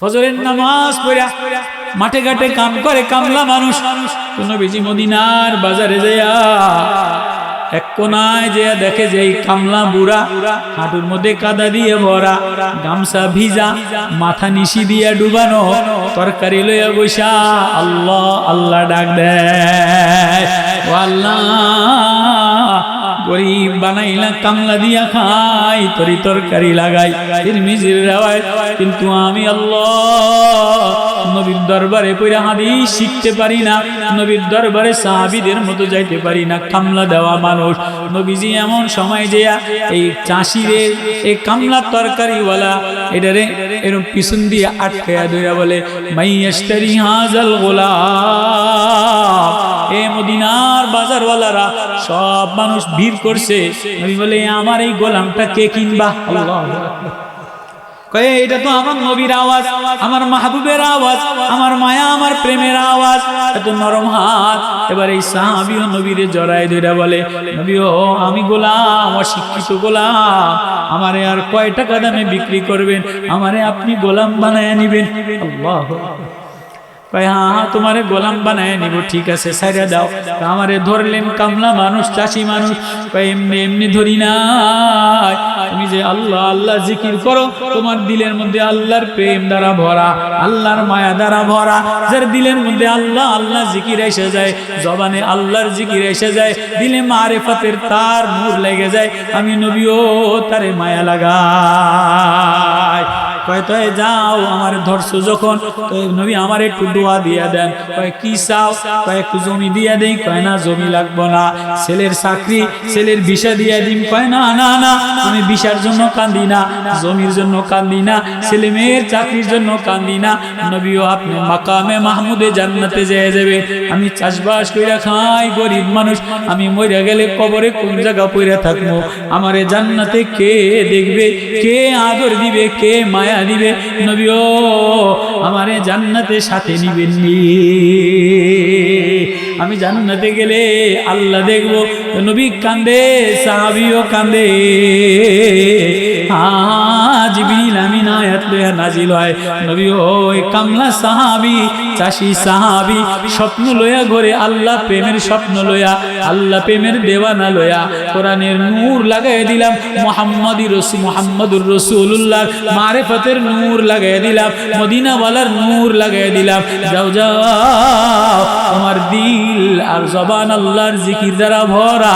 ফজরের নামাজ পড়া মাঠে ঘাটে কাম করে কামলা মানুষ। নবীজি মদিনার বাজারে যাইয়া এক কোনায় যে দেখে যে এই কামলা বুড়া হাঁটুর মধ্যে কাদা দিয়ে ভরা, গামছা ভিজা, মাথা নিশি দিয়া ডুবানো, তরকারি লইয়া বৈশা আল্লাহ আল্লাহ ডাক দেয়, ও আল্লাহ গরিব বানাইলা কামলা দিয়া খাই, তরি তরকারি লাগাই। তিরমিজির রিওয়ায়াত। কিন্তু আমি আল্লাহ নবীর দরবারে পড়া হাদিস শিখতে পারি না, নবীর দরবারে সাহাবীদের মতো যাইতে পারি না, কামলা দেওয়া মানুষ। নবীজি এমন সময় যে এই চাষিরে এই কামলা তরকারিওয়ালা এটারে এরকম পিছন দিয়ে আটকায়া ধইরা বলে, মাইয়াশতারি হাযাল গোলাম। এ মদিনার বাজারওয়ালারা সব মানুষ ভিড় করছে। নবী বলে, আমার এই গোলামটা কে কিনবা? আল্লাহু আকবার। কয়ে এটা তো আমার নবীর আওয়াজ, আমার মাহবুবের আওয়াজ, আমার মায়া আমার প্রেমের আওয়াজ, এত নরম হাত। এবার এই সাহাবী নবীরে জড়ায় ধইরা বলে, নবী ও আমি গোলাম, অশিক্ষিত গোলাম, আমারে আর কয় টাকা দামে বিক্রি করবেন? আমারে আপনি গোলাম বানায় নিবেন? আল্লাহু আকবার। হ্যাঁ তোমারে গোলাম বানায় নিব, ঠিক আছে ছাইরা দাও। আমারে ধরলেন কামলা মানুষ, চাষি মানুষ। এমনি এমনি ধরি নাই, তুমি যে আল্লাহ আল্লাহ জিকির করো, তোমার দিলের মধ্যে আল্লাহর প্রেম দ্বারা ভরা, আল্লাহর মায়া দ্বারা ভরা। যার দিলের মধ্যে আল্লাহ আল্লাহ জিকির এসে যায়, জবানে আল্লাহর জিকির এসে যায়, দিলে মারিফাতের তার নূর লেগে যায়, আমি নবীও তারে মায়া লাগাই। কয় তো যাও আমার ধরছো যখন, তো নবী আমার একটু দোয়া দিয়া দেন। কয় কি চাও? কয় একটু জমি দিয়া দেই। কয় না জমি লাগবো না, ছেলের চাকরি, ছেলের ভিসা দিয়া দিম। কয় না না না, আমি ভিসার জন্য কান্দি না, জমির জন্য কান্দি না, ছেলে মেয়ের চাকরির জন্য কান্দি না। নবীও আপনি মাকামে মাহমুদে জান্নাতে যেয়ে যাবে। আমি চাষবাস কইরা খাই, গরিব মানুষ, আমি মইরা গেলে কবরে কোন জায়গা পইরা থাকবো? আমারে জান্নাতে কে দেখবে, কে আদর দিবে, কে মায়া দিবে? নবীও আমারে জান্নাতে সাথে নিবেন নি? আমি জান্নাতে গেলে আল্লাহ দেখবো। নবী কান্দে, সাহাবীও কান্দে। জিবরিল আমিন আয়াত লইয়া নাজিল হয়। নবী ওই কামলা সাহাবী, চাষি সাহাবী, স্বপ্ন লইয়া ঘরে আল্লাহ প্রেমের স্বপ্ন লইয়া, আল্লাহ প্রেমের দেওয়ানা লইয়া কোরআনের নূর লাগাই দিলাম, মুহাম্মাদুর রাসূলুল্লাহ মারিফাতের নূর লাগাই দিলাম, মদিনাওয়ালার নূর লাগাই দিলাম। যাও যাও, তোমার দিল আর জবান আল্লাহর জিকির দ্বারা ভরা।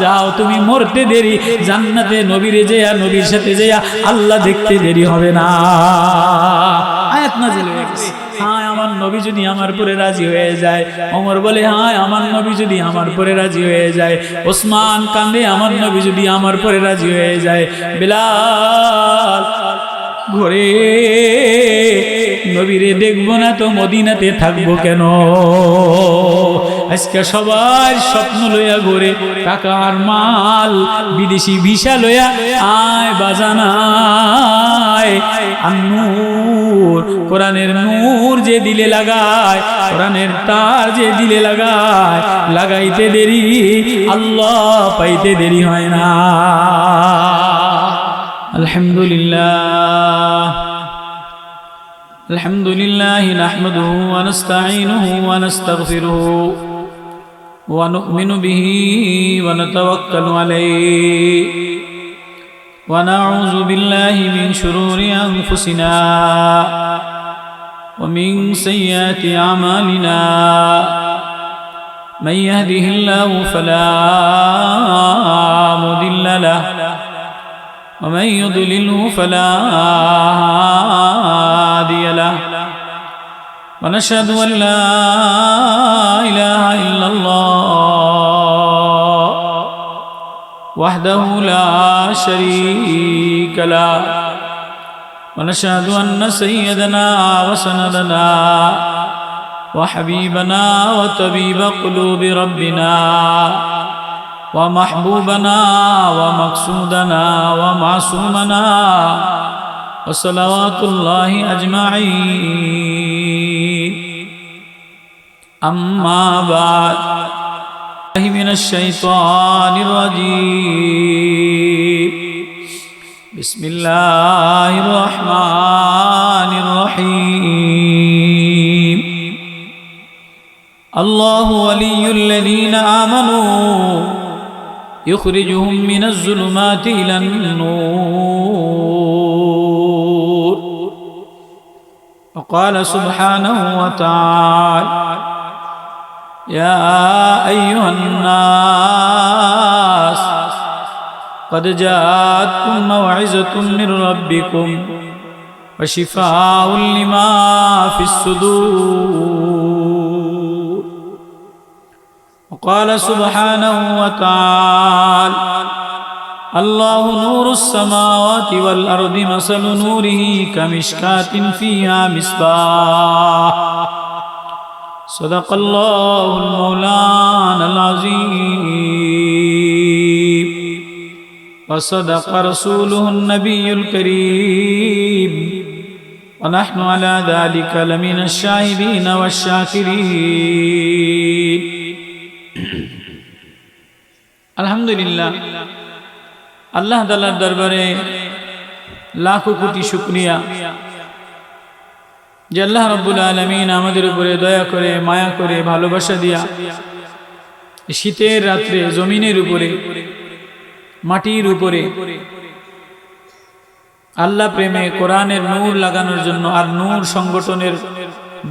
যাও, তুমি মরতে দেরি, জান্নাতে নবীরে যেয়া, নবীর সাথে যেয়া আল্লাহ দেখতে দেরি হবে না। আয়াত নাযিল হয়ে গেছে। হ্যাঁ আমার নবী যদি আমার পরে রাজি হয়ে যায়। ওমর বলে, হ্যাঁ আমার নবী যদি আমার পরে রাজি হয়ে যায়। ওসমান কান্দে, আমার নবী যদি আমার পরে রাজি হয়ে যায়। বিলাল ঘরে নবীরে দেখবো না তো মদিনাতে থাকবো কেন? আজকে সবার স্বপ্ন লইয়া ঘরে, টাকার মাল, বিদেশি ভিসা লইয়া আয় বাজানায়। আন্নূর কোরআনের নূর যে দিলে লাগায়, কোরআনের তার যে দিলে লাগায়, লাগাইতে দেরি আল্লাহ পাইতে দেরি হয় না। আলহামদুলিল্লাহ আলহামদুলিল্লাহ নাহমাদুহু ওয়া নাস্তাঈনুহু ওয়া নাস্তাগফিরুহু ওয়া নু'মিনু বিহি ওয়া নাতাওয়াক্কালু আলাইহি ওয়া নাউযু বিল্লাহি মিন শুরুরি আনফুসিনা ওয়া মিন সাইয়্যাতি আমালিনা। মান ইয়াহদিহিল্লাহু ফালা মুদিল্লা লাহু ومن يضلله فلا هادي له ونشهد أن لا إله إلا الله وحده لا شريك له ونشهد أن سيدنا وسندنا وحبيبنا وطبيب قلوب ربنا ومحبوبنا ومقصودنا ومعصومنا وصلوات الله أجمعين. أما بعد، من الشيطان الرجيم، বিসমিল্লাহির রহমানির রহিম আল্লাহু ওয়ালিয়ুল লাযীনা আমানু ইখরিজুহুম মিনাজ যুলুমাতি ইলান নূর وقال سبحانه وتعالى يا أيها الناس قد جاءتكم موعظة من ربكم وشفاء لما في الصدور وقال سبحانه وتعالى الله نور السماوات والأرض مثل نوره كمشكاة فيها مصباح صدق الله المولانا العظيم وصدق رسوله النبي الكريم ونحن على ذلك لمن الشاهدين والشاكرين الحمد لله আল্লাহ তাআলার দরবারে লাখো কোটি শুকরিয়া যে আল্লাহ রাব্বুল আলামিন আমাদের উপরে দয়া করে মায়া করে ভালোবাসা দিয়া শীতের রাত্রে জমিনের উপরে মাটির উপরে আল্লাহ প্রেমে কোরআনের নূর লাগানোর জন্য আর নূর সংগঠনের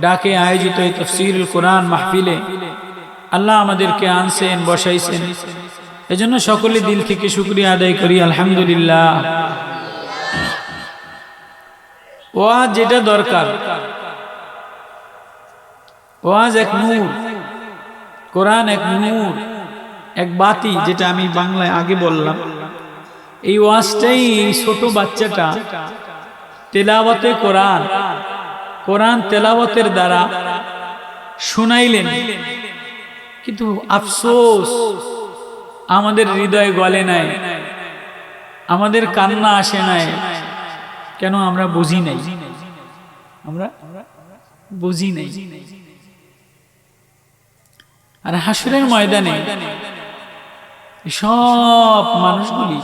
ডাকে আয়োজিত এই তাফসীরুল কোরআন মাহফিলে আল্লাহ আমাদেরকে আনছেন বসাইছেন এজন্য সকলে দিল থেকে শুকরিয়া আদায় করি আলহামদুলিল্লাহ ওয়াজ যেটা দরকার ওয়াজ এক নূর কোরআন এক নূর এক বাতি যেটা আমি বাংলায় আগে বললাম এই ওয়াজটাই ছোট বাচ্চাটা তেলাওয়াতে কোরআন কোরআন তেলাওয়াতের দ্বারা শুনাইলেন কিন্তু আফসোস আমাদের হৃদয় গলে নাই আমাদের কান্না আসে নাই কেন আমরা বুঝি নাই আমরা বুঝি নাই আর হাসরের ময়দানে সব মানুষগুলি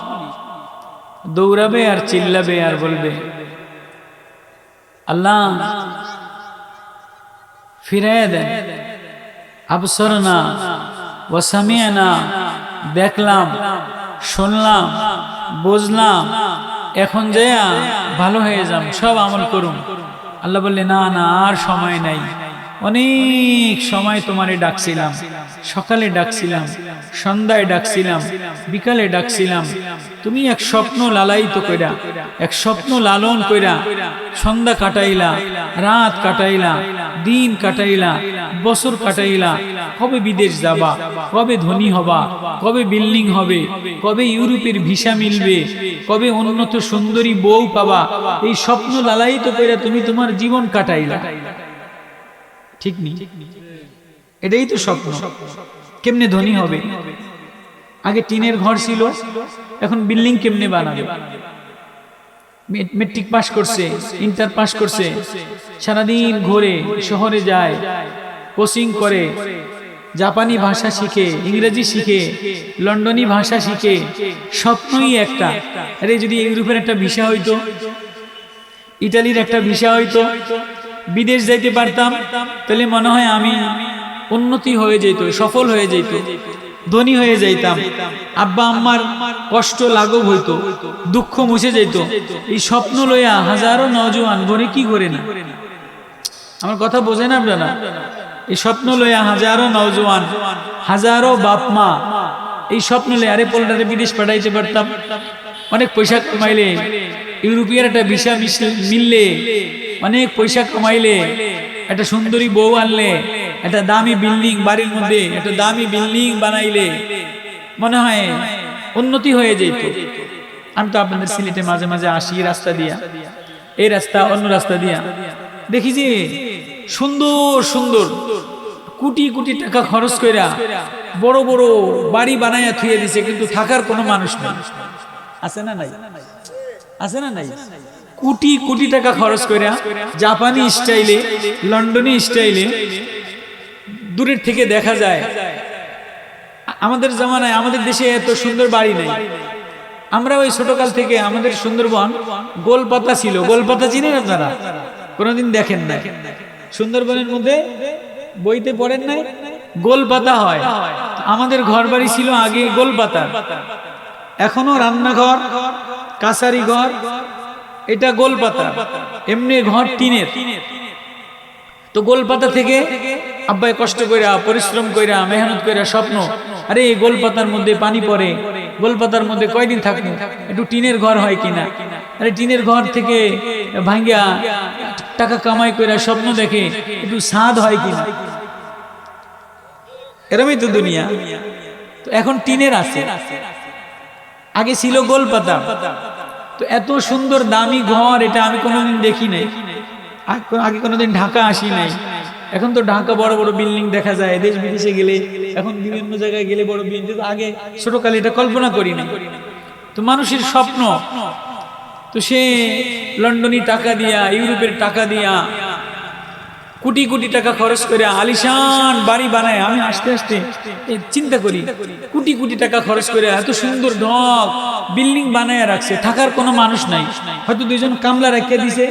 দৌড়াবে আর চিল্লাবে আর বলবে আল্লাহ ফিরাইয়া দেন আবসরনা ওয়া সামিআনা দেখলাম শুনলাম বুঝলাম এখন যাইয়া ভালো হয়ে যাম সব আমল করুন আল্লাহ বললে না না আর সময় নাই অনেক সময় তোমারে ডাকছিলাম সকালে ডাকছিলাম সন্ধ্যায় ডাকছিলাম বিকালে ডাকছিলাম তুমি এক স্বপ্ন লালায়িত কইরা এক স্বপ্ন লালন কইরা সন্ধ্যা কাটাইলা রাত কাটাইলা দিন কাটাইলা বছর কাটাইলা কবে বিদেশ যাবা কবে ধনী হবা কবে বিল্ডিং হবে কবে ইউরোপের ভিসা মিলবে কবে উন্নত সুন্দরী বউ পাবা এই স্বপ্ন লালায়িত কইরা তুমি তোমার জীবন কাটাইলা ঠিক নি এটাই তো স্বপ্ন কেমনে ধনী হবে আগে টিনের ঘর ছিল এখন বিল্ডিং কেমনে বানাবে মেট্রিক পাস করছে ইন্টার পাস করছে সারাদিন ঘুরে শহরে যায় কোচিং করে জাপানি ভাষা শিখে ইংরেজি শিখে লন্ডনী ভাষা শিখে স্বপ্নই একটা আরে যদি ইউরোপের একটা ভিসা হইতো ইতালির একটা ভিসা হইতো বিদেশ যাইতে পারতাম তাহলে মনে হয় আমি উন্নতি হয়ে যেত সফল হয়ে যেত ধনী হয়ে যাইতাম আব্বা আম্মার কষ্ট লাঘব হইতো দুঃখ মুছে যেত এই স্বপ্ন লইয়া হাজারো নওজোয়ান ঘরে কি করে না আমার কথা বোঝেন আপনারা এই স্বপ্ন লইয়া হাজারো নওজোয়ান হাজারো বাপ মা এই স্বপ্ন লইয়া আরে পোলারে বিদেশ পাঠাইতে পারতাম অনেক পয়সা কামাইলে ইউরোপিয়ার একটা ভিসা মিললে অনেক পয়সা কামাইলে একটা সুন্দরী বউ আনলে একটা দামি বিল্ডিং বাড়ির মধ্যে একটা দামি বিল্ডিং বানাইলে মনে হয় উন্নতি হয়ে যেত আমি তো আপনাদের সিলেটে মাঝে মাঝে আসি রাস্তা দিয়া এই রাস্তা অন্য রাস্তা দিয়া দেখি যে সুন্দর সুন্দর কোটি কোটি টাকা খরচ কইরা বড় বড় বাড়ি বানাইয়া থুয়ে দিছে কিন্তু থাকার কোনো মানুষ নেই আছে না নাই আছে না নাই কোটি কোটি টাকা খরচ কইরা জাপানি স্টাইলে লন্ডনী স্টাইলে দূরের থেকে দেখা যায় আমাদের জামানায় আমাদের দেশে এত সুন্দর বাড়ি নেই আমরা ওই ছোটকাল থেকে আমাদের সুন্দরবন গোলপাতা ছিল, গোলপাতা চিনেন আপনারা? কোনোদিন দেখেন না? সুন্দরবনের মধ্যে বইতে পড়েন নাই? গোলপাতা হয়। আমাদের ঘর বাড়ি ছিল আগে গোলপাতা, এখনো রান্নাঘর, কাছারি ঘর, এটা গোলপাতা। এমনি ঘর টিনের। তো গোলপাতা থেকে আব্বাই কষ্ট কইরা, পরিশ্রম কইরা, মেহনত কইরা স্বপ্ন, আরে এই গোলপাতার মধ্যে পানি পড়ে, গোলপাতার মধ্যে কয়দিন থাকবো, একটু টিনের ঘর হয় কিনা, আরে টিনের ঘর থেকে ভাঙ্গিয়া টাকা কামাই কইরা স্বপ্ন দেখে একটু ছাদ হয় কিনা। এরমই তো দুনিয়া। তো এখন টিনের আছে, আগে ছিল গোলপাতা। তো এত সুন্দর দামি ঘর এটা আমি কোনোদিন দেখি নাই, আগে কোনোদিন ঢাকা আসি নাই। এখন তো ঢাকা বড় বড় বিল্ডিং দেখা যায়, দেশ বিদেশে গেলে, এখন বিভিন্ন জায়গায় গেলে বড় বিল্ডিং। আগে ছোটকালে এটা কল্পনা করি না। তো মানুষের স্বপ্ন, তো সে লন্ডনী টাকা দিয়া, ইউরোপের টাকা দিয়া, কোটি কোটি টাকা খরচ করে আলিশান বাড়ি বানায়। আমি আস্তে আস্তে চিন্তা করি, কোটি কোটি টাকা খরচ করে এত সুন্দর ঢক বিল্ডিং বানায় রাখছে, থাকার কোনো মানুষ নাই, হয়তো দুইজন কামলা রেখে দিছে।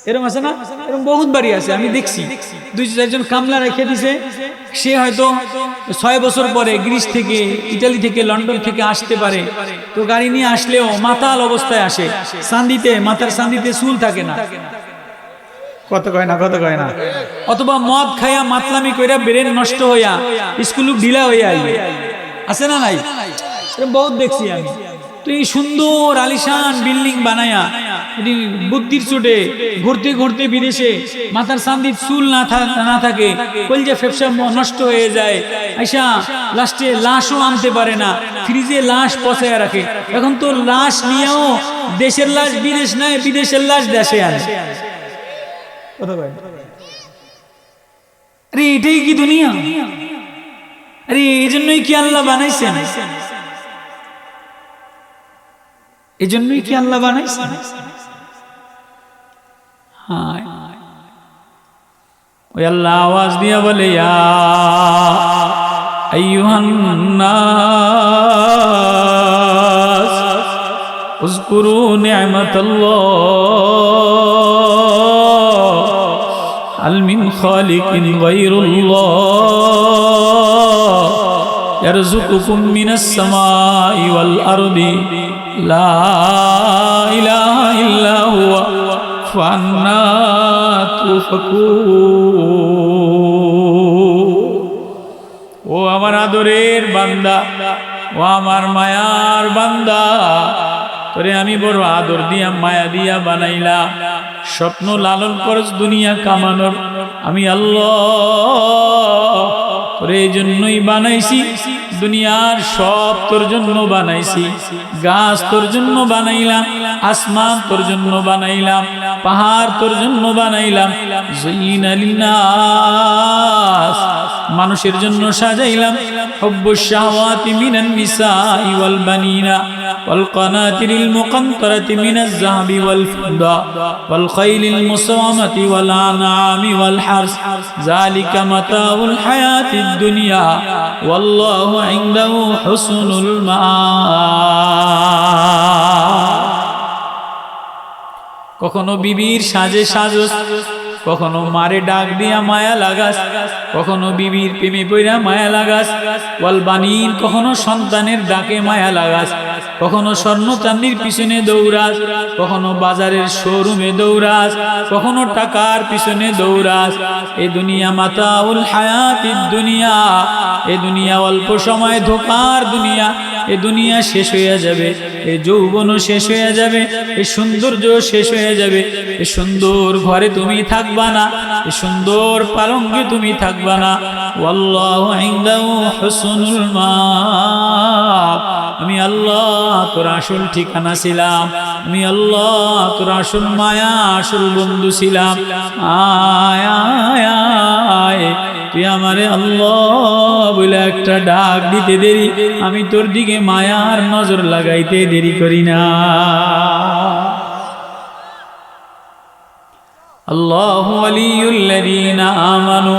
এরকম আছে না? এরকম বহুত বাড়ি আছে, আমি দেখছি। দুই চারজন কামলা রেখে দিছে, সে হয়তো 6 বছর পরে গ্রিস থেকে, ইটালি থেকে, লন্ডন থেকে আসতে পারে। তো গাড়ি নিয়ে আসলেও মাতাল অবস্থায় আসে, চান্দিতে, মাথার চান্দিতে চুল থাকে না, কত কয় না। অথবা মদ খাইয়া মাতলামি কইরা ব্রেন নষ্ট হইয়া স্কুল ঢিলা হইয়া আইবে, আছে না নাই? বহুত দেখছি আমি। তো এই সুন্দর আলিশান বিল্ডিং বানায়া বুদ্ধির চোটে ঘুরতে ঘুরতে বিদেশে মাথার চান্দির চুল না থাকে, কলজা ফেফসা নষ্ট হয়ে যায়, আইসা লাস্টে লাশও আনতে পারে না, ফ্রিজে লাশ পচায়া রাখে। এখন তো লাশ নিয়েও দেশের লাশ বিদেশ নাই, বিদেশের লাশ দেশে আনে। আরে এটাই কি দুনিয়া? আরে এই জন্যই কি আল্লাহ বানাইছেন? এই জন্যই কি আল্লাহ বানাইছেন? হ্যাঁ, ওই আল্লাহ আওয়াজ দিয়া বলে, ইয়া আইয়ুহান নাস উযকুরু নি'মাতাল্লাহ হাল মিন খালিকিন গায়রুল্লাহ ইয়ারযুকুকুম মিনাস সামাই ওয়াল আরদি লা ইলাহা ইল্লা হুয়া ফান্না তুফাকুন। ও আমার আদরের বান্দা, ও আমার মায়ার বান্দা, তোরে আমি বড় আদর দিয়া মায়া দিয়া বানাইলাম, স্বপ্ন লালন করছ দুনিয়া কামানোর। আমি আল্লাহ তোরে এই জন্যই বানাইছি, দুনিয়ার সব তোর জন্য বানাইছি। গাছ তোর জন্য বানাইলাম, আসমান তোর জন্য বানাইলাম, পাহাড় তোর জন্য বানাইলাম। যুইনা লিন্নাস, মানুষের জন্য সাজাইলাম। হুব্বুশ শাহওয়াতি মিনান নিসাই ওয়াল বানিনা ওয়াল কানাতিরিল মুকান্তারাতি মিনাজ যাহাবি ওয়াল ফিদ্দা ওয়াল খাইলিল মুসাওয়ামাতি ওয়াল আনআমি ওয়াল হারস যালিকা মাতাউল হায়াতিদ দুনিয়া ওয়াল্লাহু ইনদাহু হুসনুল মাআব। কখনো বিবির সাজে সাজস, কখনো মারে ডাক দিয়া মায়া লাগাস, কখনো বিবির প্রেমে পইরা মায়া লাগাস। ওয়াল বানিন, কখনো সন্তানের ডাকে মায়া লাগাস, কখনো স্বর্ণ চান্দির পিছনে দৌড়াস, কখনো বাজারের শোরুমে দৌড়াস, কখনো টাকার পিছনে দৌড়াস। এই দুনিয়া মাতাউল হায়াতিদ দুনিয়া, এই দুনিয়া অল্প সময় ধোকার দুনিয়া। এই দুনিয়া শেষ হয়ে যাবে, এই যৌবনও শেষ হয়ে যাবে, এই সৌন্দর্য শেষ হয়ে যাবে। এই সুন্দর ঘরে তুমি থাকবা না, এই সুন্দর পালঙ্কে তুমি থাকবা না। ওয়াল্লাহু ইনদাহু হুসনুল মাআব। আমি আল্লাহ তোর আসল ঠিকানা ছিলাম, আমি আল্লাহ তোর আসল মায়া, আসল বন্ধু ছিলাম। আয় আয় আয়, তুই আমারে আল্লাহ বলে একটা ডাক দিতে দেরি, আমি তোর দিকে মায়ার নজর লাগাইতে দেরি করি না। আল্লাহু ওয়ালিয়ুল্লাযীনা আমানু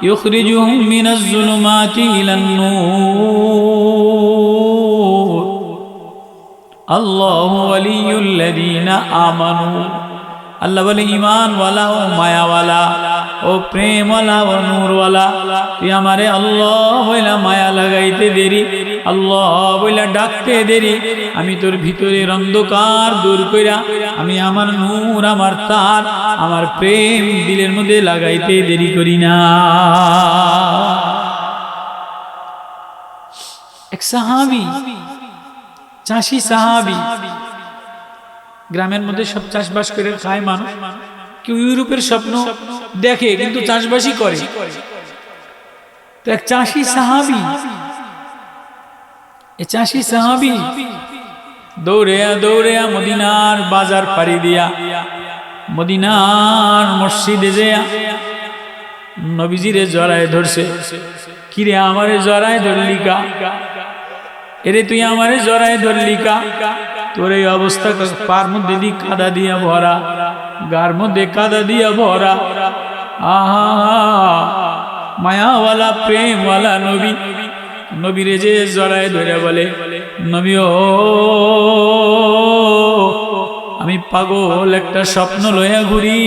ইউখরিজুহুম মিনাজ যুলুমাতি ইলান নূর আল্লাহু ওয়ালিয়ুল্লাযীনা আমানু, আল্লাহ বলে ঈমানওয়ালা ও মায়াওয়ালা ও প্রেমওয়ালা ও নূরওয়ালা, তুই আমারে আল্লাহ বইলা মায়া লাগাইতে দেরি, আল্লাহ বইলা ডাকতে দেরি, আমি তোর ভিতরের অন্ধকার দূর কইরা আমি আমার নূর, আমার তার, আমার প্রেম দিলের মধ্যে লাগাইতে দেরি করি না। এক সাহাবী, চাষি সাহাবী, গ্রামের মধ্যে সব চাষবাস করে খায় মানুষ, কেউ ইউরোপের স্বপ্ন দেখে কিন্তু চাষবাসই করে। তো এক চাষি সাহাবী, এই চাষি সাহাবী দৌড়ে দৌড়ে মদিনার বাজার পাড়ি দিয়া মদিনার মসজিদে যেয়া নবীজিরে জড়ায় ধরছে। কিরে আমারে জড়ায় ধরলি কা? এরে তুই আমারে জড়ায় ধরলি কা? তোর এই অবস্থা, পার মধ্যে দি কাদা দিয়া ভরা, গার মধ্যে কাদা দিয়া ভরা। আহা, মায়াওয়ালা প্রেমওয়ালা নবী, নবীরে যে জড়ায় ধরে বলে, নবী ও আমি পাগল, একটা স্বপ্ন লইয়া ঘুরি,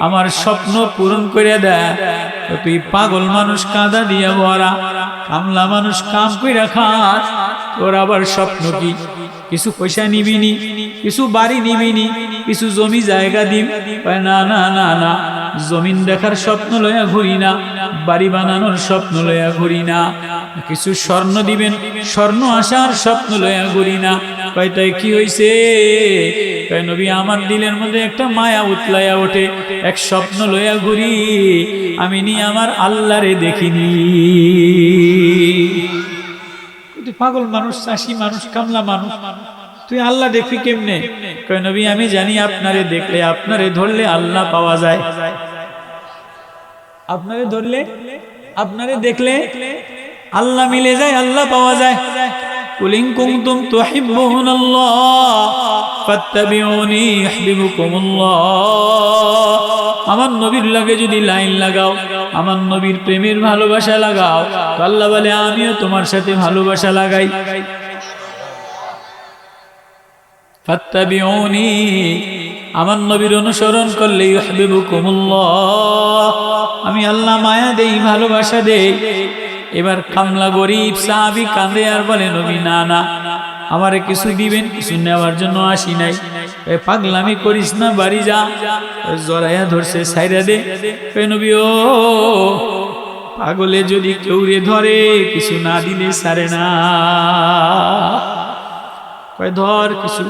আমার স্বপ্ন পূরণ করে দেয়। তুই পাগল মানুষ কাদা দিয়া ভরা, কামলা মানুষ কাম কইরা খাস, তোর আবার স্বপ্ন কি? কিছু পয়সা নিবিনি, কিছু বাড়ি নিবিনি, কিছু জমি জায়গা দিন? না না না না, জমিন দেখার স্বপ্ন লইয়া ঘুরি না, বাড়ি বানানোর স্বপ্ন লইয়া ঘুরি না, কিছু স্বর্ণ দিবেন, স্বর্ণ আসার স্বপ্ন লইয়া ঘুরি না। কয় তাই কি হইছে? কয় নবী আমার দিলের মধ্যে একটা মায়া উতলাইয়া ওঠে, এক স্বপ্ন লইয়া ঘুরি, আমি নি আমার আল্লাহরে দেখিনি। পাগল মানুষ, চাষি মানুষ, কামলা মানুষ, তুই আল্লাহ দেখবি কেমনে? কয় নবী আমি জানি আপনারে দেখলে, আপনারে ধরলে আল্লাহ পাওয়া যায়, আপনারে ধরলে, আপনারে দেখলে আল্লাহ মিলে যায়, আল্লাহ পাওয়া যায়। কুল ইন কুনতুম তুহিব্বুনাল্লাহ ফাত্তাবিউনি ইউহিব্বুকুমুল্লাহ। আমার নবীর লাগে যদি লাইন লাগাও, আমার নবীর প্রেমের ভালোবাসা লাগাও, তো আল্লাহ বলে আমিও তোমার সাথে ভালোবাসা লাগাই। ফাত্তাবিউনি, আমার নবীর অনুসরণ করলে ইউহিব্বুকুমুল্লাহ, আমি আল্লাহ মায়া দেই, ভালোবাসা দেই। এবার কামলা গরিব সাহাবী কাঁদে আর বলে নবী না না, আমারে কিছু দিবেন, কিছু নেওয়ার জন্য আসি নাই। পাগলামি করিস না, বাড়ি যা। জড়াইয়া ধরছে, সাইরা দে। নবী ও পাগলে যদি কেউ রে ধরে, কিছু না দিলে সারে না। ধর কিছু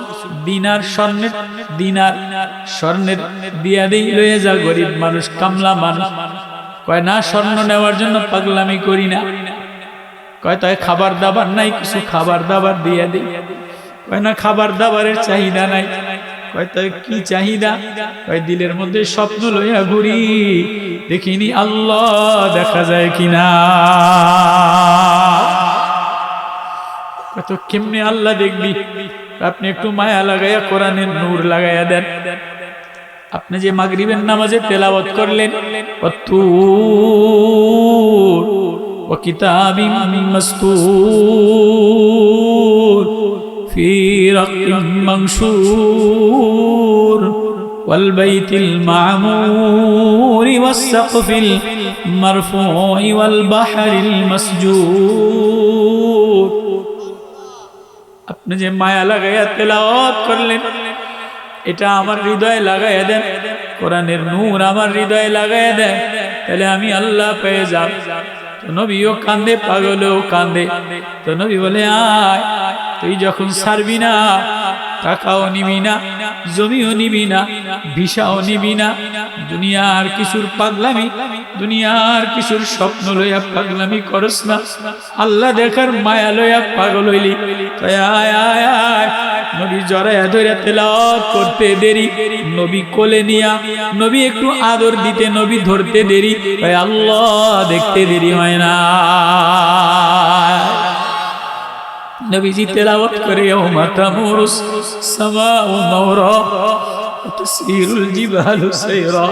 দিনার, স্বর্ণের দিনার, স্বর্ণের দিয়া দেই, লয়ে যা, গরিব মানুষ, কামলা মানুষ। কয় না, স্বর্ণ নেওয়ার জন্য পাগলামি করি না। কয় তাই খাবার দাবার নাই, কিছু খাবার দাবার দিয়া দেই। কয় না, খাবার দাবারের চাহিদা নাই। কয় তাই কি চাহিদা? কয় দিলের মধ্যে স্বপ্ন লইয়া ঘুরি, দেখিনি আল্লাহ দেখা যায় কিনা। তো কেমনে আল্লাহ দেখবি? আপনি একটু মায়া লাগাইয়া কোরআনের নূর লাগাইয়া দেন। আপনি যে মাগরিবের নামাজে তেলাওয়াত করলেন, ওয়াত্তুর ওয়া কিতাবিম মাসতুর ফি রাক্কিম মানশুর ওয়াল বাইতিল মা'মুর ওয়াস সাকফিল মারফু'i ওয়াল বাহরিল মাসজুর। আপনি যে মায়া লাগাইয়া তেলাওয়াত করলেন, এটা আমার হৃদয়ে লাগাইয়া দেন, কোরআনের নূর আমার হৃদয়ে লাগাইয়া দেন, তাহলে আমি আল্লাহ পেয়ে যাব। তো নবীও কান্দে, পাগলেও কান্দে। তো নবী বলে আয়, তুই যখন ছাড়বি না, টাকাও নিবি না, জমিও নিবি না, ভিসাও নিবি না, দুনিয়ার কিছুর পাগলামি, দুনিয়ার কিছুর স্বপ্ন লইয়া পাগলামি করস না, আল্লাহ দেখার মায়া লইয়া পাগল হইলি। আয় আয় আয়। নবী জড়াইয়া ধরে তেলাওয়াত করতে দেরি, নবী কোলে নিয়া, নবী একটু আদর দিতে, নবী ধরতে দেরি, আল্লাহ দেখতে দেরি হয় না। নবীজি তেলাওয়াত করে, ইয়াউমা তামুরুস সামাউ মাওরা ওয়া তাসিরুল জিবালু সাইরা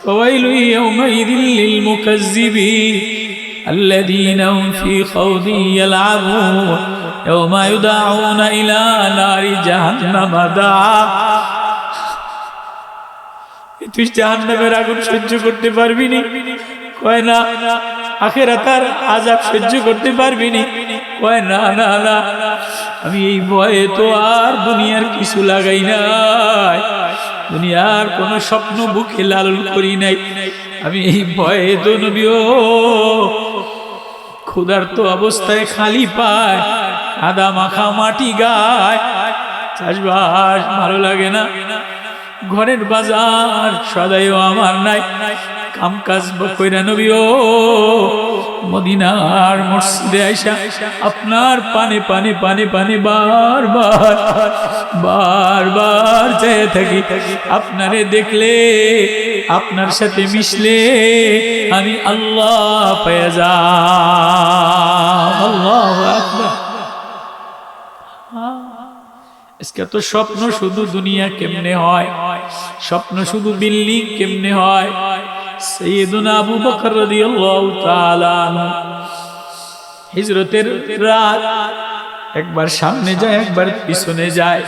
ফাওয়াইলু ইয়াউমাইযিল লিল মুকাজ্জিবিন আল্লাযীনা হুম ফী খাউদিন ইয়ালআবুন ইয়াউমা ইউদাউনা ইলা নারি জাহান্নাম দাআ। তুই জাহান্নামের আগুন সহ্য করতে পারবি নি? কয় না। আখিরাতের আযাব সহ্য করতে পারবি নি? কয় না না না, আমি এই ভয়ে তো আর দুনিয়ার কিছু লাগাই নাই, দুনিয়ার কোন স্বপ্ন বুকে লালন করি নাই। আমি এই ভয়ে তো নবীও ক্ষুধার্ত অবস্থায় খালি পায় আদা মাখা মাটি গায় চাষবাস ভালো লাগে না, ঘরের বাজার সদাইও আমার নাই, কাম কাজ কইরা নবীও মদিনার মসজিদে আইসা আপনার পানে পানে পানে পানে বারবার বারবার চেয়ে থাকি, আপনারে দেখলে আপনার সাথে মিশলে আমি আল্লাহ পেয়ে যাই। আল্লাহু আকবার। আজকে তো স্বপ্ন শুধু দুনিয়া কেমনে হয়, স্বপ্ন শুধু বিল্ডিং কেমনে হয়। সাইয়েদুনা আবু বকর রাদিয়াল্লাহু তাআলা আনহু হিজরতের রাত একবার সামনে যায় একবার পিছনে যায়,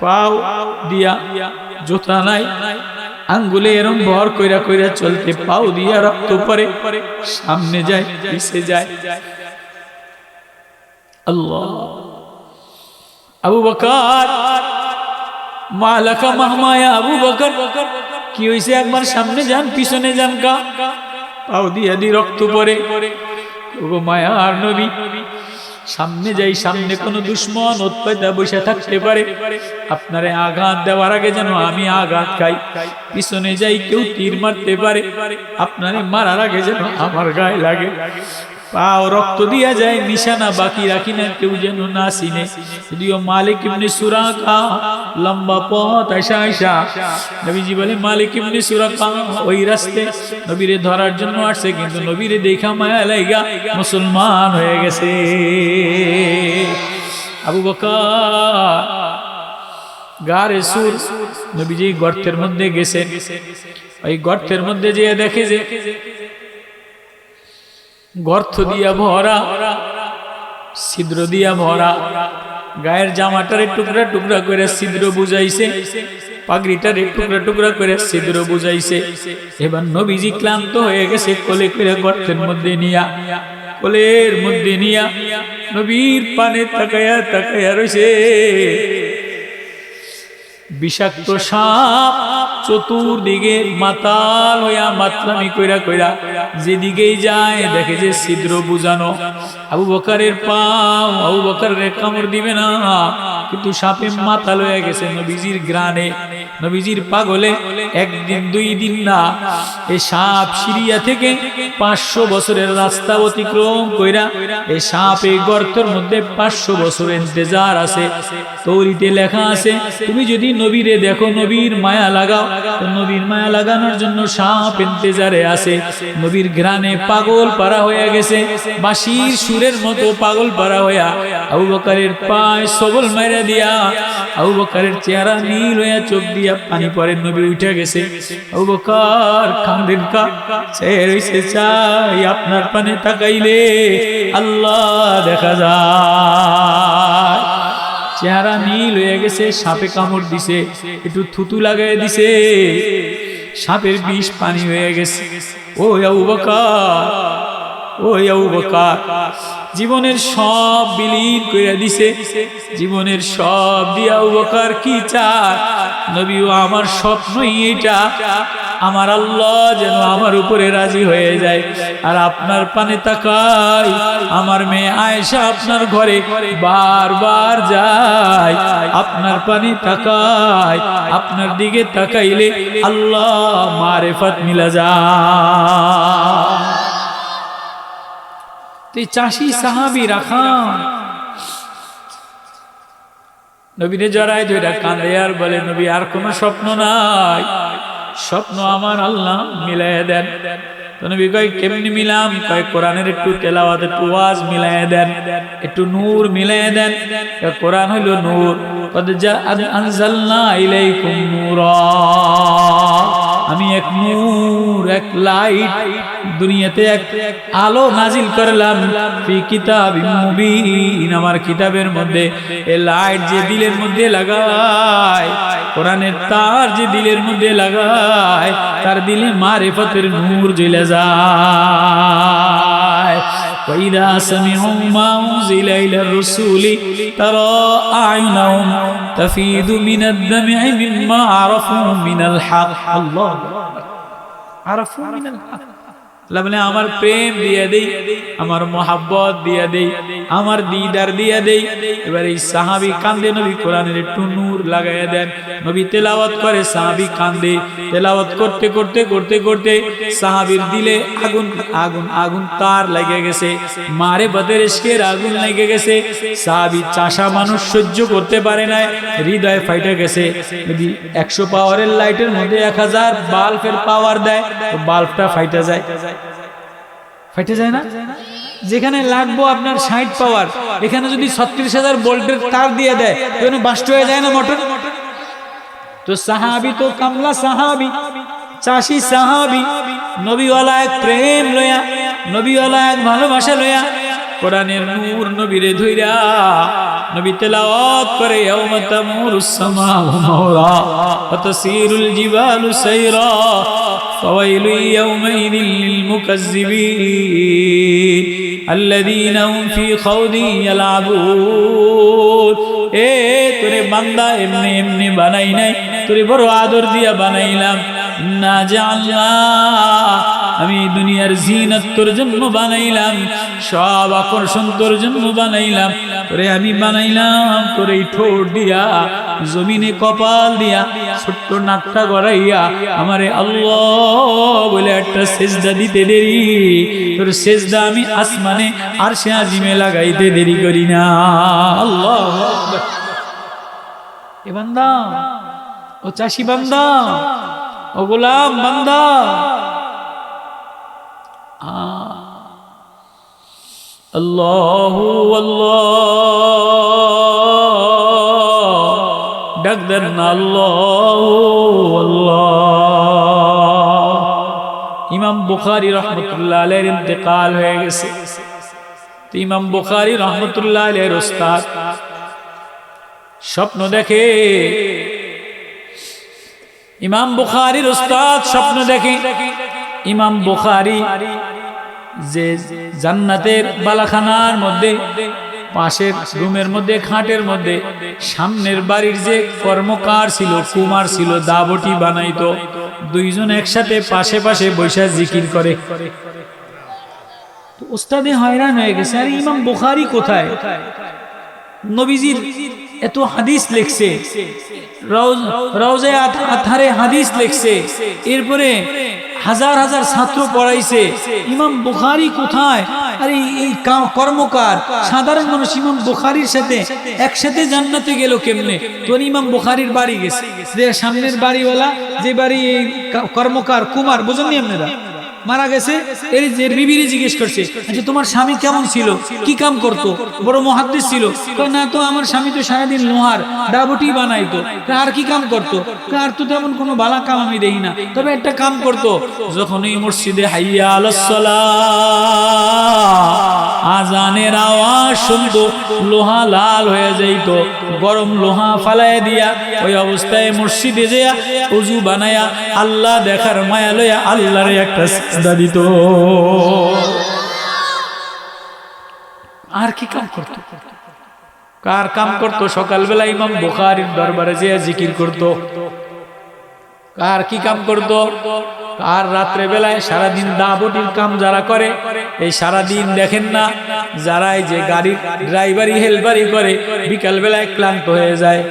পাও দিয়া জুতা নাই, আঙ্গুলে এরম ভর কইরা কইরা চলতে পাও দিয়া রক্ত পড়ে, সামনে যায় পিছে যায়। আল্লাহ। আবু বকর মালাকা মাহমায়া, আবু বকর কি হইছে? একবার সামনে যান পিছনে যান কা? পাও দিয়া দি রক্ত পড়ে। ওগো মায়ার নবী, সামনে যাই, সামনে কোন দুশমন উৎপাইতা বসে থাকতে পারে, আপনারে আঘাত দেওয়ার আগে যেন আমি আঘাত খাই। পিছনে যাই, কেউ তীর মারতে পারে, আপনারে মারার আগে যেন আমার গায়ে লাগে। পাও রক্ত দিয়া যায়, নিশানা বাকি রাখি না, কেউ যেন না চিনে। যদিও মালিক ইবনে সুরাকা লম্বা পথ আইসা আইসা নবীজি বলে মালিক ইবনে সুরাকা ওই রাস্তে নবীরে ধরার জন্য আসছে, কিন্তু নবীরে দেখা মায়া লাইগা মুসলমান হয়ে গেছে। আবু বকর গারে সুর নবীজি গর্তের মধ্যে গেছে, ওই গর্তের মধ্যে যেয়ে দেখে যে গর্ত দিয়া ভরা, ছিদ্র দিয়া ভরা, গায়ের জামাটারে টুকরা টুকরা করে ছিদ্র বুঝাইছে, পাগড়িটারে টুকরা টুকরা করে ছিদ্র বুঝাইছে। এবার নবীজি ক্লান্ত হয়ে গেছে, কোলে করে গর্তের মধ্যে নিয়া, কোলের মধ্যে নিয়া নবীর পানে তাকায়া তাকায়া রইছে। বিষাক্ত সাপ চতুর্দিকে মাতাল হইয়া মাতলামি কইরা কইরা যেদিকেই যায় দেখে যে ছিদ্র বুঝানো। আবু বকরের পাও, আবু বকরের কামড় দিবে না, কিন্তু সাপে মাতাল হয়ে গেছে নবীজির গ্রানে, নবীজির পাগলে। একদিন দুই দিন না, এই সাপ সিরিয়া থেকে 500 বছরের রাস্তা অতিক্রম কইরা এই সাপ এই গর্তের মধ্যে 500 বছর ইন্তজার আছে। তৌরিতে লেখা আছে, তুমি যদি নবীরে দেখো, নবীর মায়া লাগাও, তো নবীর মায়া লাগানোর জন্য সাপ ইন্তজারে আছে। নবীর ঘ্রাণে পাগল পারা হয়ে গেছে, বাঁশির সুরের মতো পাগল পারা হইয়া আবু বকরের পায় সবল মাইরা দিয়া আবু বকরের চেহারা নীল হইয়া চোখ দিয়া পানি পড়ে। নবী উঠে গেছে, আবু বকর কান্দেন কা? চেয়ে চাই আপনার পানে তাকাইলে আল্লাহ দেখা যায়। চেহারা নীল হয়ে গেছে, সাপে কামড় দিছে, একটু থুতু লাগাই দিছে, সাপের বিষ পানি হয়ে গেছে। ও আবু বকর, ও আবু বকর, জীবনের সব বিলীন করে দিছে, জীবনের সব দিয়া আবু বকর কি চায়? নবীও আমার স্বপ্নই এটা, আমার আল্লাহ যেন আমার উপরে রাজি হয়ে যায়। আর আপনার পানে তাকাই, আমার মেয়ে আয়েশা আপনার ঘরে বারবার যায়, আপনার পানে তাকাই, আপনার দিকে তাকাইলে আল্লাহ মারেফাত মিলা যায়। চাষি সাহাবি রাখান নবীরে জড়াই ধরে কাঁদে আর বলে, নবী আর কোনো স্বপ্ন নাই, স্বপ্ন আমার আল্লাহ মিলাই দেন। তো নবী কয় কেমনি মিলাম? কয় কোরআনের একটু তেলাওয়াত, একটু ওয়াজ মিলাই দেন, একটু নূর মিলাই দেন। কোরআন হইল নূর, কদ জাআত আনজালনা ইলাইকুম নূরা, আমি এক নূর, এক লাইট দুনিয়াতে এক আলো নাজিল করলাম ফি কিতাবিম মুবিন, আমার কিতাবের মধ্যে। এই লাইট যে দিলের মধ্যে লাগায়, কোরআনের তার যে দিলের মধ্যে লাগায়, তার দিলে মারিফতের নূর জ্বলে যায়। وإذا سمعوا ما أنزل إلى الرسول ترى أعينهم تفيض من الدمع مما عرفوا من الحق الله عرفوا من الحق বলে আমার প্রেম দিয়ে দেই, আমার মোহাব্বত দিয়ে দেই, আমার দিদার দিয়ে দেই। এবার এই সাহাবী কান্দে, নবী কোরআনের একটু নূর লাগাইয়া দেন, নবী তেলাওয়াত করে, সাহাবী কান্দে। তেলাওয়াত করতে করতে করতে করতে সাহাবীর দিলে আগুন আগুন আগুন তার লেগে গেছে, মারে বদের ইশকের আগুন লেগে গেছে। সাহাবী চাষা মানুষ, সহ্য করতে পারে না, হৃদয় ফাইটে গেছে। যদি 100 পাওয়ারের লাইটের মধ্যে 1000 বাল্বের পাওয়ার দেয়, তো বাল্বটা ফাইটে যায়, ফাইটে যায় না? যেখানে লাগবো আপনার 60 পাওয়ার, এখানে যদি 36,000 ভোল্টের তার দিয়ে দেয়, তো বাস্ট হয়ে যায় না মোটর? তো সাহাবী তো কামলা সাহাবী, চাষি সাহাবী, নবীওয়ালা এক প্রেম লয়া, নবীওয়ালা এক ভালোবাসা লয়া কোরআনের নূর নবীরে ধইরা নবী তেলাওয়াত করে, ইয়াউমা তামুরুস সামাউ মাওরা ওয়া তাসিরুল জিবালু সাইরা ফাওয়াইলু ইয়াউমাইযিল লিল মুকাজ্জিবিন আল্লাযীনা হুম ফী খাউদিন ইয়ালআবুন। এ তোরে বান্দা এমনি এমনি বানাই নাই, তোরে বড় আদর দিয়া বানাইলাম। না জাআলনা, আমি দুনিয়ার জিনাত তোর জন্য বানাইলাম, সব আকর্ষণ তোর জন্য বানাইলাম। তোরে আমি বানাইলাম তোর এই ঠোঁট দিয়া, জমিনে কপাল দিয়া, ছোট্ট নাকটা গড়াইয়া আমারে আল্লাহ বলে একটা সেজদা দিতে দেরি, তোর সেজদা আমি আসমানে আরশে আজিমে লাগাইতে দেরি করি না। আল্লাহু আকবার। এ বান্দা, ও চাষি বান্দা, ও গোলাম বান্দা, আল্লাহু আল্লাহ ডাক দেন না, আল্লাহু আল্লাহ। ইমাম বুখারী রহমাতুল্লাহ আলাইহির ইন্তেকাল হয়ে গেছে। তো ইমাম বুখারী রহমাতুল্লাহ আলাইহির উস্তাদ স্বপ্ন দেখে, ইমাম বুখারীর উস্তাদ স্বপ্ন দেখে, ইমাম বুখারী যে জান্নাতের বালাখানার মধ্যে, পাশের রুমের মধ্যে, খাটের মধ্যে, সামনের বাড়ির যে কর্মকার ছিল, কুমার ছিল, দাবটি বানাইতো, দুইজন একসাথে পাশে পাশে বৈশা জিকির করে। তো উস্তাদে হয়রান হয়ে গেছে, আরে ইমাম বুখারী কোথায়? নবীজির এত হাদিস লিখছে, রওজে আতহারে হাদিস লিখছে, এরপরে হাজার হাজার ছাত্র পড়াইছে, ইমাম বুখারী কোথায়? আরে এই কর্মকার সাধারণ মানুষ ইমাম বুখারীর সাথে একসাথে জান্নাতে গেল কেমনে? তোর ইমাম বুখারীর বাড়ি গেছে, যে সামনের বাড়িওয়ালা, যে বাড়ি কর্মকার কুমার, বুঝেননি আপনারা, মারা গেছে। এর যে বিবিরে জিজ্ঞেস করছে, আচ্ছা তোমার স্বামী কেমন ছিল, কি কাম করতো? বড় মুহাদ্দিস ছিল? না তো আমার স্বামী তো সারাদিন লোহার ডাবটি বানাইতো। আর কি কাম করতো? আর তো তেমন কোনো বালা কাম আমি দেখি না, তবে একটা কাম করতো, যখন এই মসজিদে হাইয়া আলাস সালাহ আজানের আওয়াজ শুনতো, লোহা লাল হয়ে যাইত, গরম লোহা ফালাইয়া দিয়া ওই অবস্থায় মসজিদে যেয়া ওযু বানায়া আল্লাহ দেখার মায়া লইয়া আল্লাহরে একটা সিজদা দিত। আর কি কাম করতো? কার কাম করতো? সকালবেলা ইমাম বুখারীর দরবারে যেয়ে জিকির করতো। কার কি কাম করতো? আর রাত্রে বেলায় সারাদিন দাবটির কাম যারা করে, এই সারাদিন দেখেন না যারা এই যে গাড়ির ড্রাইভারি হেলপারি করে, বিকাল বেলায় ক্লান্ত হয়ে যায়,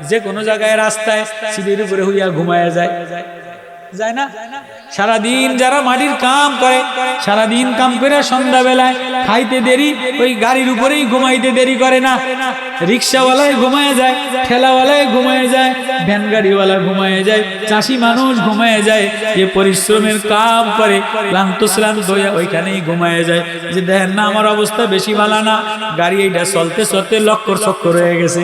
যে কোনো জায়গায় রাস্তায় সিঁড়ির উপরে হইয়া ঘুমায়া যায়, যায় না? সারাদিন যারা মাটির কাম করে, সারাদিন কাম করে সন্ধ্যা বেলায় খাইতে দেরি, ওই গাড়ির উপরেই ঘুমাইতে দেরি করে না। রিক্সাওয়ালায় ঘুমায় যায়, ঠেলাওয়ালায় ঘুমায় যায়, ভ্যান গাড়িওয়ালা ঘুমায় যায়, চাষি মানুষ ঘুমায় যায়, যে পরিশ্রমের কাম করে ক্লান্ত শ্রান্ত হইয়া ওইখানেই ঘুমায় যায়। যে দেখেন না আমার অবস্থা বেশি ভালো না, গাড়ি এইটা চলতে চলতে লক্কর চক্কর হয়ে গেছে।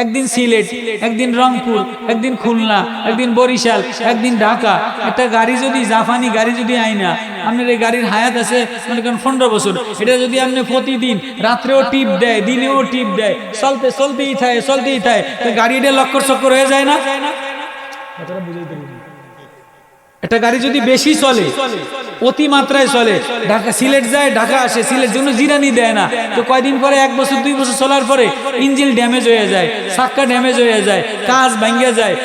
একদিন সিলেট, একদিন রংপুর, একদিন খুলনা, একদিন বরিশাল, একদিন ঢাকা। একটা গাড়ি যদি জাপানি গাড়ি যদি আইনা আপনার এই গাড়ির হায়াত আছে মনে করেন 15 বছর, এটা যদি আপনি প্রতিদিন রাত্রেও টিপ দেয় দিনেও টিপ দেয়, চলতেই থাকে, তো গাড়ি এটা লক্কর চক্কর হয়ে যায় না? একটা গাড়ি যদি বেশি চলে, অতি মাত্রায় চলে, ঢাকা সিলেট যায় ঢাকা আসে, সিলেট জন্য জিরানি দেয় না, তো কয়দিন পরে 1 বছর 2 বছর চলার পরে ইঞ্জিন ড্যামেজ হয়ে যায়, চাক্কা ড্যামেজ হয়ে যায়, কাজ ভাঙ্গে যায়,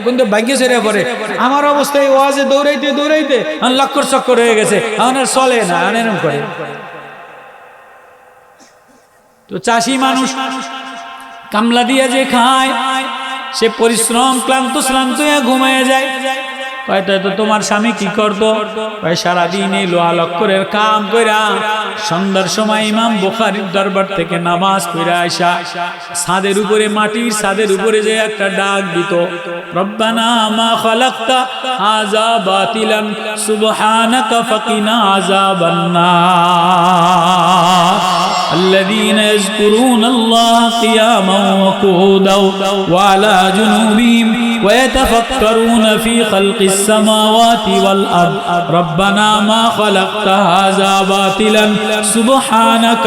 কিন্তু ভাঙ্গে ছেড়ে পড়ে। আমার অবস্থায় ওয়াজে দৌড়াইতে লক্কর চক্কর হয়ে গেছে, আমার আর চলে না, এরকম করে। তো চাষি মানুষ কামলা দিয়া যে খায়, সে পরিশ্রম ক্লান্ত হয়ে ঘুমিয়ে যায়। তো তোমার স্বামী কি করতো? সারাদিন এই লোহা লক্করের কাম কইরা সন্ধ্যার সময় ইমাম বুখারীর দরবার থেকে নামাজ পড়া আইসা ছাদের উপরে, মাটির ছাদের উপরে যে একটা ডাক দিত, রব্বানা মা খালাকতা হাযা বাতিলান সুবহানাকা ফাকিনা আযাবান্নার। الذين يذكرون الله قياما وقعودا وعلى جنوبهم ويتفكرون في خلق السماوات والأرض ربنا ما خلقت هذا باطلا سبحانك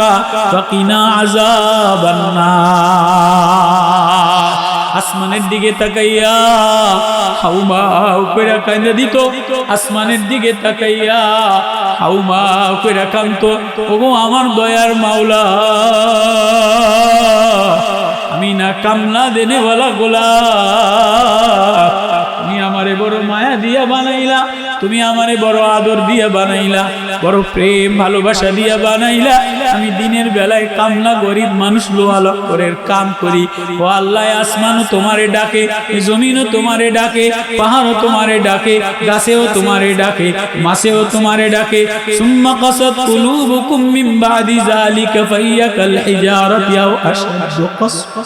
فقنا عذاب النار। আসমানের দিকে তাকাইয়া হাউমাউ কইরা কান্দা দিত, আসমানের দিকে তাকাইয়া হাউমাউ কইরা কান্দতো, ওগো আমার দয়ার মাওলা, আমি না কামলা দেনে ওয়ালা গোলাম, তুমি আমারে বড় মায়া দিয়া বানাইলা, তুমি আমারে বড় আদর দিয়া বানাইলা, বড় প্রেম ভালোবাসা দিয়া বানাইলা। আমি দিনের বেলায় কামলা গরিব মানুষ লোহা লক্করের কাম করি। ও আল্লাহ, আসমানও তোমারে ডাকে, জমিনও তোমারে ডাকে, পাহাড়ও তোমারে ডাকে, গাছেও তোমারে ডাকে, মাছেও তোমারে ডাকে। সুম্মা কাসাত কুলুবুকুম মিন বাদি যালিকা ফাহিয়া কাল হিজারাতি আও আশাদ্দু কাসওয়া।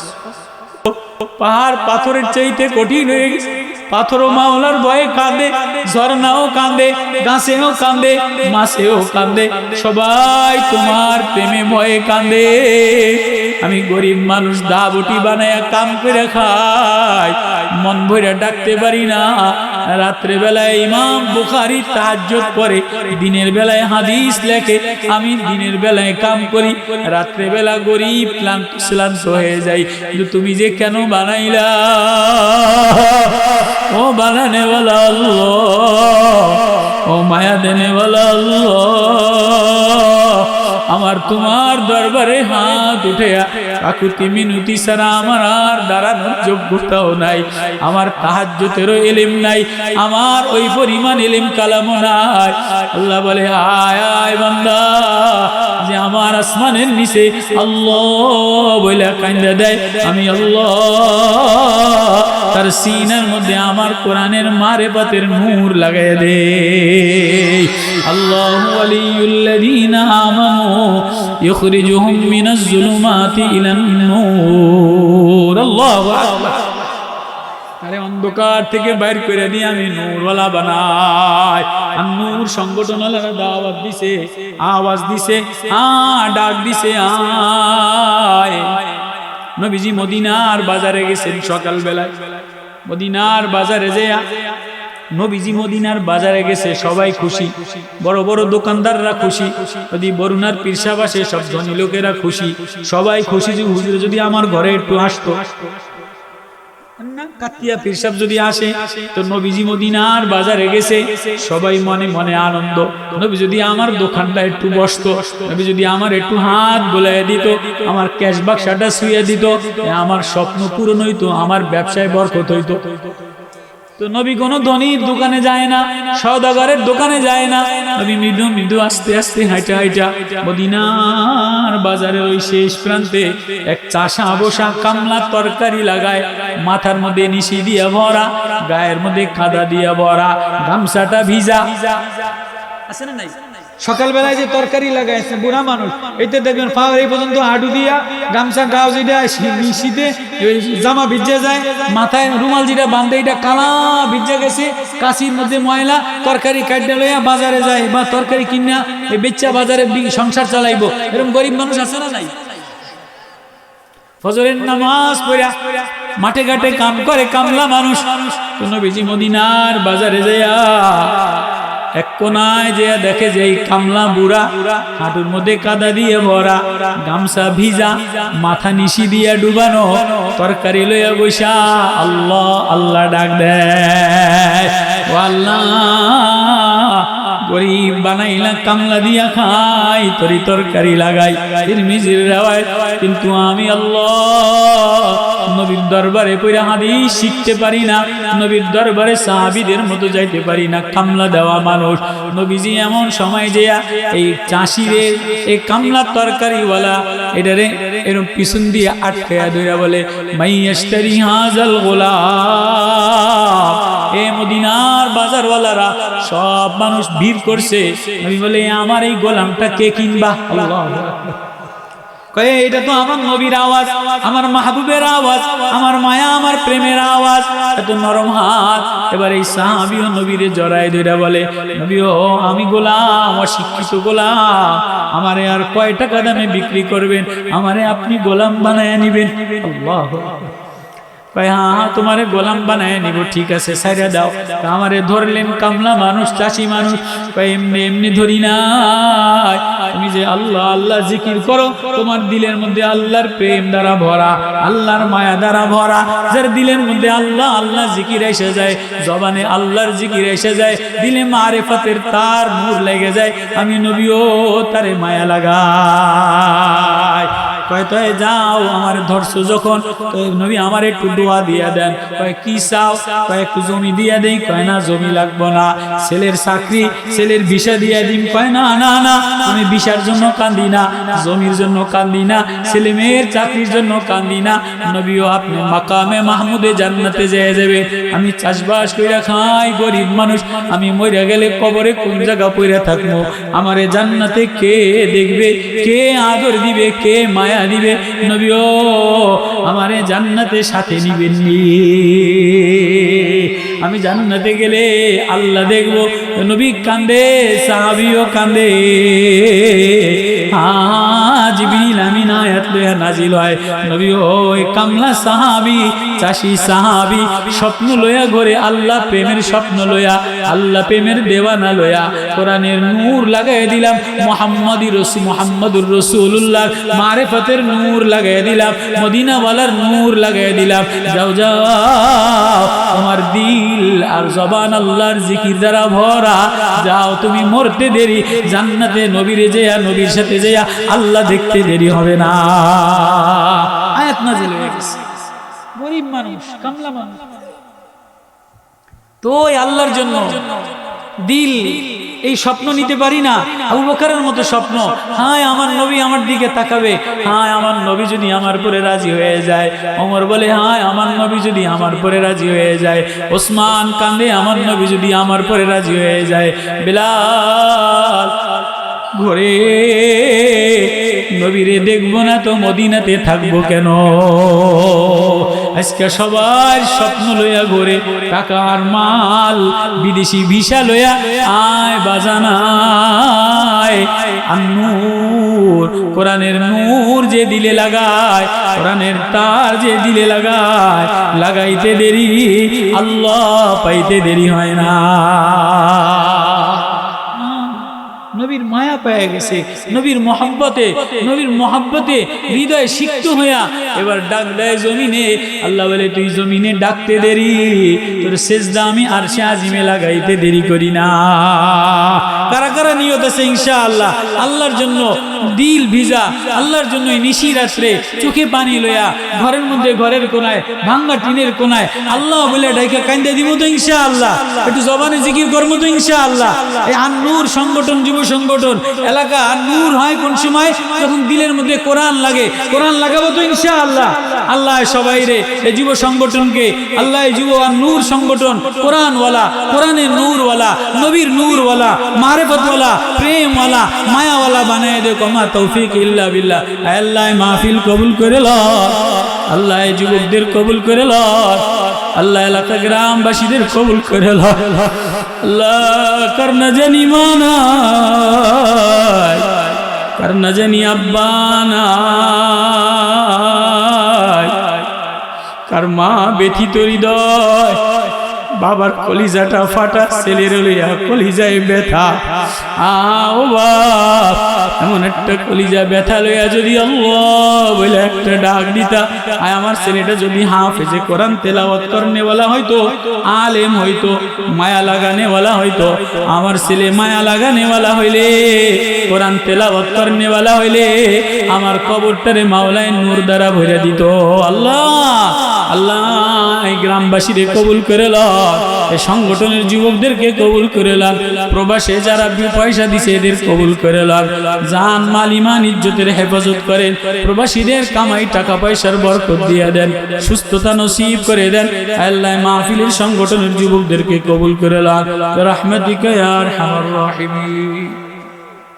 পাহাড় পাথরের চাইতে কঠিন হয়ে গেছে। পাথরও মাওলার ভয়ে কাঁদে, ঝর্ণাও কাঁদে, গাছেও কাঁদে, মাছেও কাঁদে, সবাই তোমার প্রেমে ভয়ে কাঁদে। আমি গরিব মানুষ দাবটি বানায়া কাম করে খাই, মন ভরে ডাকতে পারি না। রাত্রে বেলায় ইমাম বুখারী তাহাজ্জুদ পড়ে, দিনের বেলায় হাদিস লেখে, আমি দিনের বেলায় কাম করি, রাত্রে বেলা গরিব ক্লান্ত হয়ে যাই। কিন্তু তুমি যে কেন বানাইলা? ও বানানে ওয়ালা আল্লাহ, ও মায়া দেনে ওয়ালা আল্লাহ, আমার তোমার দরবারে হাত উঠে কাকুতি মিনতি ছাড়া আমার আর দাঁড়ানোর যোগ্যতাও নাই, আমার তাহাজ্জুদেরও ইলম নাই, আমার ওই পরিমাণ ইলম কালামও নাই। আল্লাহ বলে, আয় আয় বান্দা, যে আমার আসমানের নিচে আল্লাহ বলে কান্দা দেয়, আমি আল্লাহ তার সিনার মধ্যে আমার কোরআনের মারিফাতের নূর লাগায় দে। আল্লাহু ওয়ালিয়ুল্লাযীনা আমানু ইখরিজুহুম মিনাজ যুলুমাতি ইলান নূর। আল্লাহু আকবার। আরে অন্ধকার থেকে বাইর করে দিয়ে আমি নূরওয়ালা বানাই। আর নূর সংগঠনওয়ালারা দাওয়াত দিছে, আওয়াজ দিছে, ডাক দিছে, আয়। নবীজি মদিনার বাজারে গেছেন সকাল বেলায়। মদিনার বাজারে যে নবীজি মদিনার বাজারে গেছে, সবাই খুশি, বড় বড় দোকানদাররা খুশি, যদি বরুণার পীরসাহেব আসে সব ধনী লোকেরা খুশি, সবাই খুশি যে হুজুর যদি আমার ঘরে একটু আসতো। কাতিয়া পীরসাহেব যদি আসে, তো নবীজি মদিনার বাজারে গেছে, সবাই মনে মনে আনন্দ। নবী যদি আমার দোকানটা একটু বসতো, নবী যদি আমার একটু হাত বোলাইয়া দিত, আমার ক্যাশ বাক্সটা শুয়ে দিত, আমার স্বপ্ন পূরণ হইতো, আমার ব্যবসায় বরকত হইতো। তো নবী কোনো ধনীর দোকানে যায় না, সওদাগরের দোকানে যায় না, নবী মৃদু মৃদু আস্তে আস্তে হাইটা হাইটা মদিনার বাজারের ওই শেষ প্রান্তে এক চাষা বসা কামলা তরকারি লাগায়, মাথার মধ্যে নিশি দিয়া ভরা, গায়ের মধ্যে কাদা দিয়া ভরা, গামছাটা ভিজা আছে না নাই? সকালবেলায় যে তরকারি লাগাইছে বুড়া মানুষ, এইতে দেখবেন পাওয়ার এই পর্যন্ত হাঁটু দিয়া, গামছা গাও যেটা শীতে জামা ভিজে যায়, মাথায় রুমাল যেটা বাঁধে এটা কালা ভিজে গেছে, কাশির মধ্যে ময়লা, তরকারি কাটতে লইয়া বাজারে যায় বা তরকারি কিনা এই বেচ্চা বাজারে সংসার চালাইবো, এরকম গরিব মানুষ আছে না নাই? ফজরের নামাজ পড়া মাঠে ঘাটে কাম করে কামলা মানুষ। নবীজি মদিনার বাজারে যায়া এক কোনায় যে দেখে যে এই কামলা বুড়া হাঁটুর মধ্যে কাদা দিয়ে ভরা, গামছা ভিজা, মাথা নিশি দিয়া ডুবানো, তরকারি লইয়া বৈশা আল্লাহ আল্লাহ ডাক দেয়, ও আল্লাহ গরিব বানাইলা কামলা দিয়া খাই, তরি তরকারি লাগাই। তিরমিজির রিওয়ায়াত। কিন্তু আমি আল্লাহ নবীর দরবারে পড়ে হাদিস শিখতে পারি না, নবীর দরবারে সাহাবীদের মতো যাইতে পারি না, কামলা দেওয়া মানুষ। নবীজি এমন সময় যে এই চাষিরে এই কামলা তরকারিওয়ালা এটারে এরকম পিছন দিয়ে আটকায়া ধইরা বলে, মাইয়াশতারি হাযাল গোলাম। এ মদিনার বাজারওয়ালারা সব মানুষ ভিড় করছে, নবী বলে আমার এই গোলামটা কে কিনবা? আল্লাহু আকবার। কয়ে এটা তো আমার নবীর আওয়াজ, আমার মাহবুবের আওয়াজ, আমার মায়া আমার প্রেমের আওয়াজ, এত নরম হাত। এবার এই সাহাবীও নবীরে জড়ায় ধরে বলে, নবী ও আমি গোলাম, অশিক্ষিত গোলাম, আমারে আর কয় টাকা দামে বিক্রি করবেন? আমারে আপনি গোলাম বানায় নিবেন? আল্লাহু আকবার। হ্যাঁ তোমারে গোলাম বানায় নিব, ঠিক আছে ছাইরা দাও। আমারে ধরলেন কামলা মানুষ, চাষি মানুষ। এমনি এমনি ধরি না, তুমি যে আল্লাহ আল্লাহ জিকির করো, তোমার দিলের মধ্যে আল্লাহর প্রেম দ্বারা ভরা, আল্লাহর মায়া দ্বারা ভরা। যার দিলের মধ্যে আল্লাহ আল্লাহ জিকির এসে যায়, জবানে আল্লাহর জিকির এসে যায়, দিলে মারিফাতের তার নূর লেগে যায়, আমি নবীও তারে মায়া লাগাই। কয় তো যাও আমার ধরছো যখন, তো নবী আমার একটু দোয়া দিয়া দেন। কয় কি চাও? কয় একটু জমি দিয়া দেই। কয় না জমি লাগবো না, ছেলের চাকরি, ছেলের ভিসা দিয়া দিন। কয় না না না, আমি ভিসার জন্য কান্দি না, জমির জন্য কান্দি না, ছেলে মেয়ের চাকরির জন্য কান্দি না। নবীও আপনি মাকামে মাহমুদে জান্নাতে যেয়ে যাবে। আমি চাষবাস কইরা খাই, গরিব মানুষ, আমি মইরা গেলে কবরে কোন জায়গা পইরা থাকবো? আমারে জান্নাতে কে দেখবে, কে আদর দিবে, কে মায়া দিবে? নবীও আমারে জান্নাতে সাথে নিবেন নি। আমি জান্নাতে গেলে আল্লাহ দেখবো। নবী কান্দে, সাহাবীও কান্দে। জিবরিল আমিন আয়াত লইয়া নাজিল হয়। নবী ওই কামলা সাহাবী, চাষি সাহাবী, স্বপ্ন লইয়া ঘরে আল্লাহ প্রেমের স্বপ্ন লইয়া, আল্লাহ প্রেমের দেওয়ানা লইয়া কোরআনের নূর লাগাই দিলাম, মুহাম্মাদুর রাসূলুল্লাহ মারিফাতের নূর লাগাই দিলাম, মদিনাওয়ালার নূর লাগাই দিলাম। যাও যাও, তোমার দিল আর জবান আল্লাহর জিকির দ্বারা ভরা। যাও তুমি মরতে দেরি, জান্নাতে নবীরে যেয়া, নবীর সাথে যেয়া আল্লাহ দেখতে দেরি হবে না। আয়াত নাযিল হয়ে গেছে। গরিব মানুষ, কামলা মানুষ, তো আল্লাহর জন্য দিল এই স্বপ্ন নিতে পারি না। আবু বকরের মতো স্বপ্ন, হায় আমার নবী আমার দিকে তাকাবে, হায় আমার নবী যদি আমার পরে রাজি হয়ে যায়। ওমর বলে হায় আমার নবী যদি আমার পরে রাজি হয়ে যায়। ওসমান কান্দে, আমার নবী যদি আমার পরে রাজি হয়ে যায়। বিলাল ঘরে নবীরে দেখবো না তো মদিনাতে থাকবো কেন? আজকে সবার স্বপ্ন লইয়া ঘরে, টাকার মাল, বিদেশি ভিসা লইয়া আয় বাজানায়। আন্নুর কোরআনের নূর যে দিলে লাগায়, কোরআনের তার যে দিলে লাগায়, লাগাইতে দেরি আল্লাহ পাইতে দেরি হয় না। নবীর মায়া পেয়ে গেছে, নবীর মহব্বতে হৃদয়ে সিক্ত হইয়া এবার ডাক দেয় জমিনে। আল্লাহ বলে তুই জমিনে ডাকতে দেরি, তোর সেজদা আমি আরশে আজিমে লাগাইতে দেরি করি না। কারা কারা নিয়ত আছে ইনশাআল্লাহ আল্লাহর জন্য দিল ভিজা, আল্লাহর জন্য নিশি রাত্রে চোখে পানি লইয়া ঘরের মধ্যে, ঘরের কোনায়, ভাঙ্গা টিনের কোনায় আল্লাহ বলে ডাইকা কান্দে দিব তো ইনশাআল্লাহ? একটু জবানে জিকির করবো তো ইনশাআল্লাহ? এই আন-নূর সংগঠন, যুব সংগঠন এলাকা নূর হয় কোন সময়? যখন দিলের মধ্যে কোরআন লাগে। কোরআন লাগাবো তো ইনশাআল্লাহ? আল্লাহ সবাই রে এই যুব সংগঠনকে, আল্লাহ যুব নূর সংগঠন, কোরআনওয়ালা, কোরআনের নূরওয়ালা, নবীর নূরওয়ালা, মারিফতওয়ালা, প্রেমওয়ালা, মায়াওয়ালা বানায় দে। কমা তৌফিক ইল্লা বিল্লাহ। আল্লাহ মাহফিল কবুল করে ল, আল্লাহ যুবকদের কবুল করে ল, আল্লাহ এলাকা গ্রামবাসীদের কবুল করে ল। আল্লাহ কার না জানি মানা, কার না জানি আব্বানা, আর মা ব্যথিত হৃদয়, বাবার কলিজাটা ফাটা, ছেলের লইয়া কলিজায় ব্যথা। ও বাপ, এমন একটা কলিজা ব্যথা লইয়া যদি আল্লাহ বলে একটা ডাক দিতা, আমার ছেলেটা যদি হাফেজে কোরআন তেলাওয়াত করনেওয়ালা হয়তো, আলেম হয়তো, মায়া লাগানেওয়ালা হয়তো, আমার ছেলে মায়া লাগানেওয়ালা হইলে, কোরআন তেলাওয়াত করনেওয়ালা হইলে, আমার কবরটারে মাওলায় নূর দ্বারা ভরে দিত। আল্লাহ আল্লাহ এই গ্রামবাসীদের কবুল করে লও, এই সংগঠনের যুবকদেরকে কবুল করে লও, প্রবাসে যারা পয়সা দিছে এদের কবুল করে লও, জান মাল ইমান ইজ্জতের হেফাজত করেন, প্রবাসীদের কামাই টাকা পয়সার বরকত দিয়ে দেন, সুস্থতা নসিব করে দেন। আল্লাহ মাহফিলের সংগঠনের যুবকদেরকে কবুল করে লও, রাহমাতিকা ইয়া আরহামার রাহিমিন।